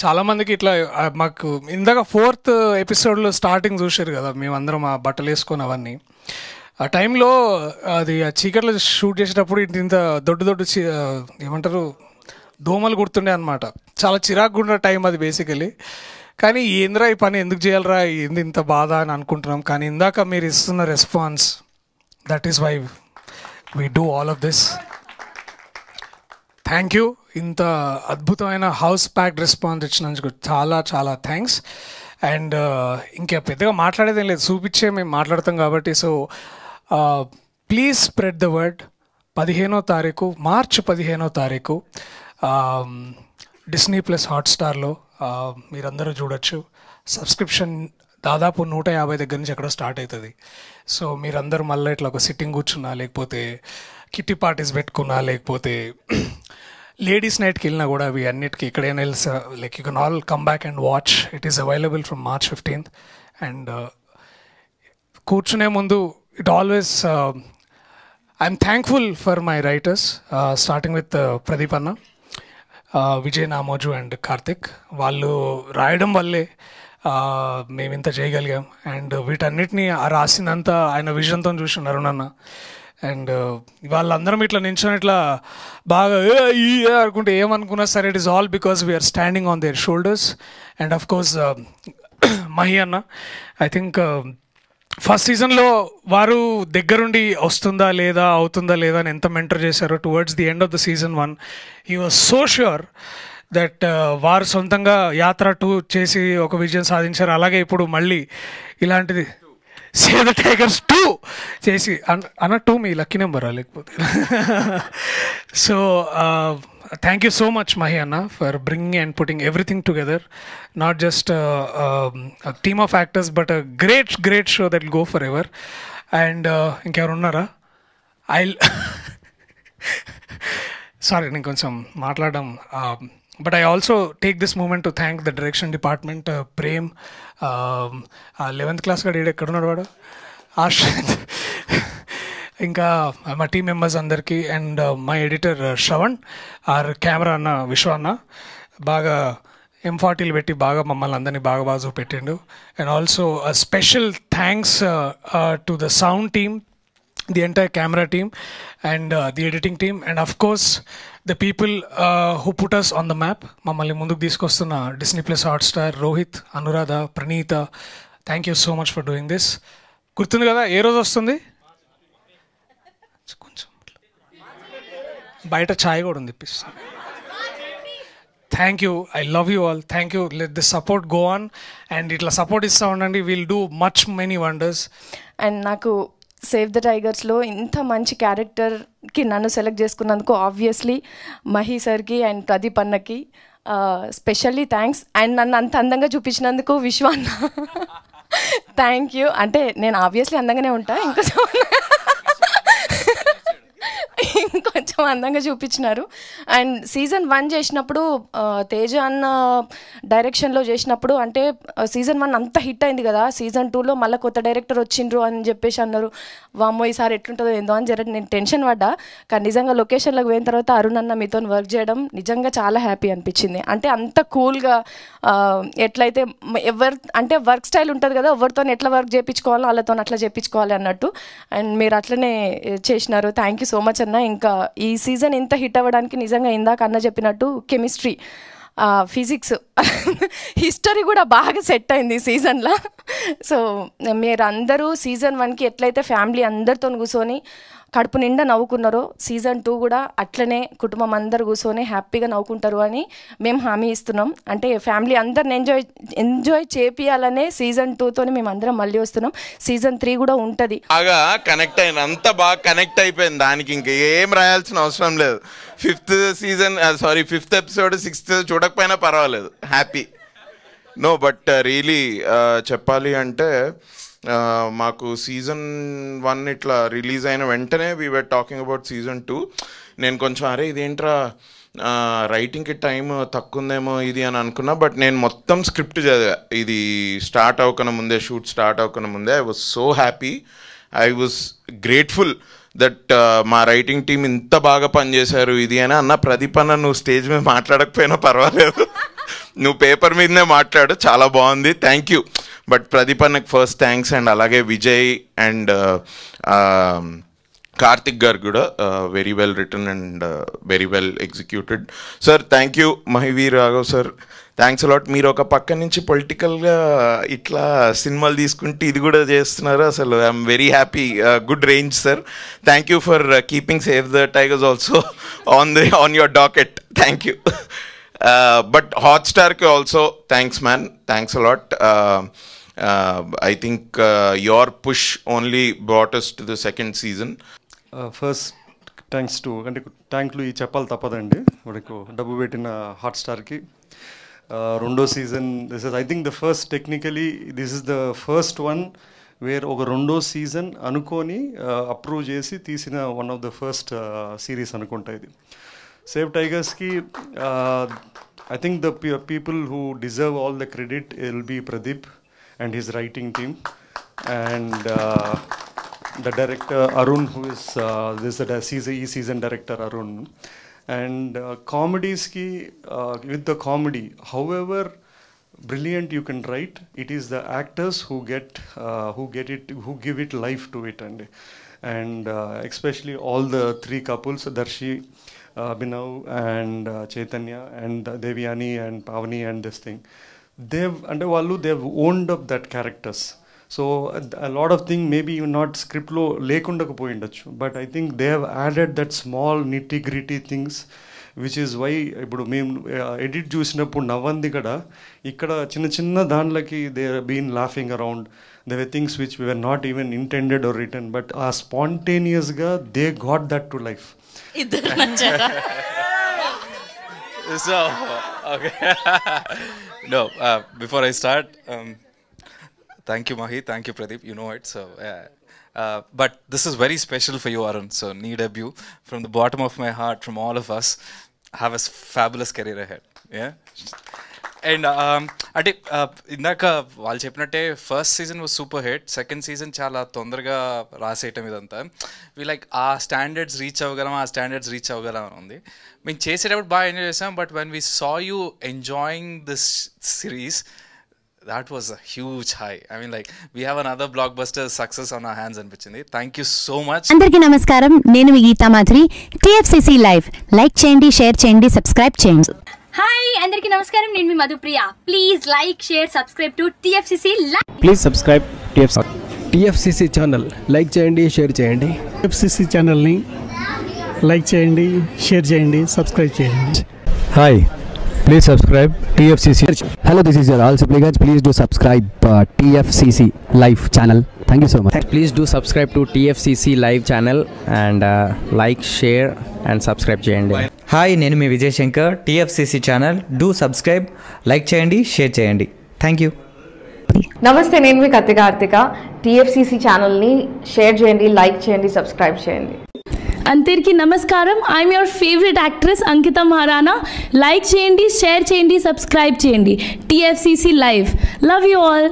చాలామందికి ఇట్లా మాకు ఇందాక 4th ఎపిసోడ్లో స్టార్టింగ్ చూశారు కదా, మేమందరం ఆ బట్టలు వేసుకొని అవన్నీ. ఆ టైంలో అది ఆ చీకట్లో షూట్ చేసేటప్పుడు ఇంత దొడ్డు ఏమంటారు దోమలు కుడుతుండే అనమాట. చాలా చిరాకుగా ఉన్న టైం అది బేసికలీ. కానీ ఏంద్రా ఈ పని ఎందుకు చేయాలరా, ఏంది ఇంత బాధ అని అనుకుంటున్నాం. కానీ ఇందాక మీరు ఇస్తున్న response, that is why we do all of this. Thank you. ఇంత అద్భుతమైన హౌస్ ప్యాక్డ్ రెస్పాన్స్ ఇచ్చినందుకు చాలా చాలా థ్యాంక్స్. అండ్ ఇంకా పెద్దగా మాట్లాడేదేం లేదు, చూపించే మేము మాట్లాడతాం కాబట్టి. So please spread the word. 15వ తారీఖు, మార్చ్ 15వ తారీఖు Disney+ హాట్స్టార్లో మీరందరూ చూడొచ్చు. సబ్స్క్రిప్షన్ దాదాపు 150 దగ్గర నుంచి ఎక్కడో స్టార్ట్ అవుతుంది. సో మీరందరూ మళ్ళీ ఇట్లా ఒక సిట్టింగ్ కూర్చున్నా, లేకపోతే కిట్టి పార్టీస్ పెట్టుకున్నా, లేకపోతే లేడీస్ నైట్కి వెళ్ళినా కూడా అవి అన్నిటికీ ఎక్కడైనా వెళ్ళి like you can all come back and watch. It is available from March 15th. And కూర్చునే ముందు it always I'm thankful for my writers, starting with Pradeep అన్న, విజయ్ నామోజు అండ్ కార్తిక్. వాళ్ళు రాయడం వల్లే మేము ఇంత చేయగలిగాం. అండ్ వీటన్నిటిని రాసిందంతా ఆయన విజన్తో చూసిన అరుణన్న. అండ్ వాళ్ళందరం ఇట్లా నించొని ఇట్లా బాగా అనుకుంటే ఏమనుకున్నా సరే, it is all because we are standing on their shoulders. And of course Mahi అన్న, ఐ థింక్ ఫస్ట్ సీజన్లో వారు దగ్గరుండి వస్తుందా లేదా, అవుతుందా లేదా అని ఎంత మెంటర్ చేశారో. Towards the end of the season 1 he was so sure that వారు సొంతంగా యాత్ర 2 చేసి ఒక విజయం సాధించారు. అలాగే ఇప్పుడు మళ్ళీ ఇలాంటిది సేవ్ ద టైగర్స్ 2 చేసి అన్న 2 మీ లక్కీ నెంబరా లేకపోతే. So thank you so much Mahi అన్న for bringing and putting everything together. Not just team of actors but great show that will go forever. And ఇంకెవరు ఉన్నారా? సారీ నేను కొంచెం మాట్లాడడం. But I also take this moment to thank the direction department, Prem, 11th class ga ekkada vadu Ashant, ఇంకా మా team members అందరికీ. And my editor Shravan, our camera అన్న విశ్వ అన్న బాగా M40 పెట్టి బాగా మమ్మల్ని అందరినీ బాగా చూపెట్టిండు. And also special thanks to the sound team, the entire camera team, and the editing team, and of course the people who put us on the map. Mammalni munduku తీసుకొస్తున్న Disney+ Hotstar, Rohit, Anuradha, Praneetha, thank you so much for doing this. గుర్తుంది కదా ఏ రోజు వస్తుంది? కొంచెం బయట ఛాయ్ కూడా ఉంది ఇప్పిస్తాను. Thank you, I love you all, thank you. Let this support go on, and ఇట్లా సపోర్ట్ ఇస్తూ ఉండండి. Will do much many wonders. And నాకు సేవ్ ద టైగర్స్లో ఇంత మంచి క్యారెక్టర్కి నన్ను సెలెక్ట్ చేసుకున్నందుకు ఆబ్వియస్లీ మహి సార్కి అండ్ ప్రదీప్ అన్నకి స్పెషల్లీ థ్యాంక్స్. అండ్ నన్ను అంత అందంగా చూపించినందుకు విశ్వాన్న థ్యాంక్ యూ. అంటే నేను ఆబ్వియస్లీ అందంగానే ఉంటా, ఇంకొంచెం అందంగా చూపించినారు. అండ్ సీజన్ 1 చేసినప్పుడు తేజ అన్న డైరెక్షన్లో చేసినప్పుడు, అంటే సీజన్ 1 అంత హిట్ అయింది కదా, సీజన్ 2లో మళ్ళీ కొత్త డైరెక్టర్ వచ్చిండ్రు అని చెప్పేసి అన్నారు. వామ్మో ఈసారి ఎట్లుంటుందో ఏందో అని నేను టెన్షన్ పడ్డా. కానీ నిజంగా లొకేషన్లోకి పోయిన తర్వాత అరుణ్ అన్న మీతో వర్క్ చేయడం నిజంగా చాలా హ్యాపీ అనిపించింది. అంటే అంత కూల్గా ఎట్లయితే అంటే వర్క్ స్టైల్ ఉంటుంది కదా, ఎవరితో ఎట్లా వర్క్ చేయించుకోవాలో వాళ్ళతో అట్లా చేయించుకోవాలి అన్నట్టు. అండ్ మీరు అట్లనే చేసినారు. థ్యాంక్ యూ సో మచ్ అన్న. ఇంకా ఈ సీజన్ ఇంత హిట్ అవ్వడానికి నిజంగా ఇందాక అన్న చెప్పినట్టు కెమిస్ట్రీ, ఫిజిక్స్, హిస్టరీ కూడా బాగా సెట్ అయింది ఈ సీజన్లో. సో మీరు అందరూ సీజన్ 1కి ఎట్లయితే ఫ్యామిలీ అందరితో కూర్చొని కడుపు నిండా నవ్వుకున్నారో, సీజన్ 2 కూడా అట్లనే కుటుంబం అందరు కూర్చొని హ్యాపీగా నవ్వుకుంటారు అని మేము హామీ ఇస్తున్నాం. అంటే ఫ్యామిలీ అందరిని ఎంజాయ్ చేపియాలనే సీజన్ 2తో మేము అందరం మళ్ళీ వస్తున్నాం. సీజన్ 3 కూడా ఉంటుంది. బాగా కనెక్ట్ అయిన అంత బాగా కనెక్ట్ అయిపోయింది. దానికి ఇంకా ఏం రాయాల్సిన అవసరం లేదు. 5th ఎపిసోడ్ 6th చూడకపోయినా పర్వాలేదు, హ్యాపీ. నో బట్ రియలీ చెప్పాలి అంటే మాకు సీజన్ 1 ఇట్లా రిలీజ్ అయిన వెంటనే we were talking about season 2. నేను కొంచెం అరే ఇదేంట్రా రైటింగ్కి టైం తక్కువ ఉందేమో ఇది అని అనుకున్నా. బట్ నేను మొత్తం స్క్రిప్ట్ చదివా ఇది షూట్ స్టార్ట్ అవ్వకన ముందే. I was so happy. I was grateful that మా రైటింగ్ టీం ఇంత బాగా పనిచేశారు ఇది అని. అన్న ప్రదీప్ అన్న నువ్వు స్టేజ్ మీద మాట్లాడకపోయినా పర్వాలేదు, నువ్వు పేపర్ మీదనే మాట్లాడు, చాలా బాగుంది, థ్యాంక్ యూ. బట్ ప్రదీప్ అన్నకి ఫస్ట్ థ్యాంక్స్, అండ్ అలాగే విజయ్ అండ్ కార్తిక్ గారు కూడా very well written and very well executed. Sir thank you. Mahiveer Raghav sir thanks a lot. మీరు ఒక పక్క నుంచి పొలిటికల్గా ఇట్లా సినిమాలు తీసుకుంటే ఇది కూడా చేస్తున్నారు, అసలు I'm very happy. Good range sir. Thank you for keeping Save the Tigers also on your docket. Thank you. But హాట్స్టార్కి also thanks man, thanks a lot. I think your push only brought us to the second season. First thanks to అంటే థ్యాంక్లు ఈ చెప్పాలి తప్పదండి. మనకు డబ్బు పెట్టిన హాట్స్టార్కి. రెండో season this is I think the first technically this is the first one where ఒక రెండో సీజన్ అనుకొని అప్రూవ్ చేసి తీసిన one of the first series అనుకుంటా ఇది. సేవ్ టైగర్స్కి I think the people who deserve all the credit will be Pradeep and his writing team, and the director Arun, who is season director Arun, and comedies ki with the comedy, however brilliant you can write, it is the actors who give it life to it, and especially all the three couples, Darshi, Abhinav and Chaitanya and Devyani and Pavani and this thing, they've owned up that characters. So a lot of things maybe not script lo lekundaka poyindachu, but I think they have added that small nitty gritty things, which is why ఇప్పుడు మేము edit చూసినప్పుడు నవ్వంది కూడా ఇక్కడ చిన్న చిన్న దాంట్లకి they been laughing around. They were things which were not even intended or written, but ఆ స్పాంటేనియస్గా they got that to life. So, okay. No, before I start, thank you, Mahi. Thank you, Pradeep. You know it. So, but this is very special for you, Arun. So, need a view from the bottom of my heart, from all of us. Have a fabulous career ahead. Yeah. And అంటే ఇందాక వాళ్ళు చెప్పినట్టే first season was super hit, second season చాలా తొందరగా రాసేయటం ఇదంతా. We like ఆ standards reach అవ్వగలం అని ఉంది. మేము చేసేటప్పుడు బాగా ఎంజాయ్ చేసాం, but when we saw you enjoying this series, that was a huge high. I mean, like, we have another blockbuster success on our hands అనిపించింది. Thank you so much. అందరికీ నమస్కారం, నేను మీ Geetha Madhuri. TFCC live like చేయండి, share చేయండి, subscribe చేయండి. Hi అందరికీ నమస్కారం, నేను మీ Madhupriya. Please like share subscribe to TFCC live. Please subscribe TFCC channel. Like చేయండి, షేర్ చేయండి. TFCC ఛానల్ని లైక్ చేయండి, షేర్ చేయండి, సబ్స్క్రైబ్ చేయండి. Hi, please subscribe TFCC. Hello, this is your all supplicants. Please do subscribe TFCC live channel. Thank you so much. Please do subscribe to TFCC live channel and like, share and subscribe చేయండి. హాయ్, నేను మీ Vijay Shankar. TFCC channel do subscribe, like చేయండి, share చేయండి. Thank you. నమస్తే, నేను మీ Karthika. TFCC ఛానల్ని షేర్ చేయండి, లైక్ చేయండి, సబ్స్క్రైబ్ చేయండి. అందరికీ నమస్కారం, I'm your favourite actress Ankita Maharana. Like చేయండి, షేర్ చేయండి, సబ్స్క్రైబ్ చేయండి. TFCC live. Love you all.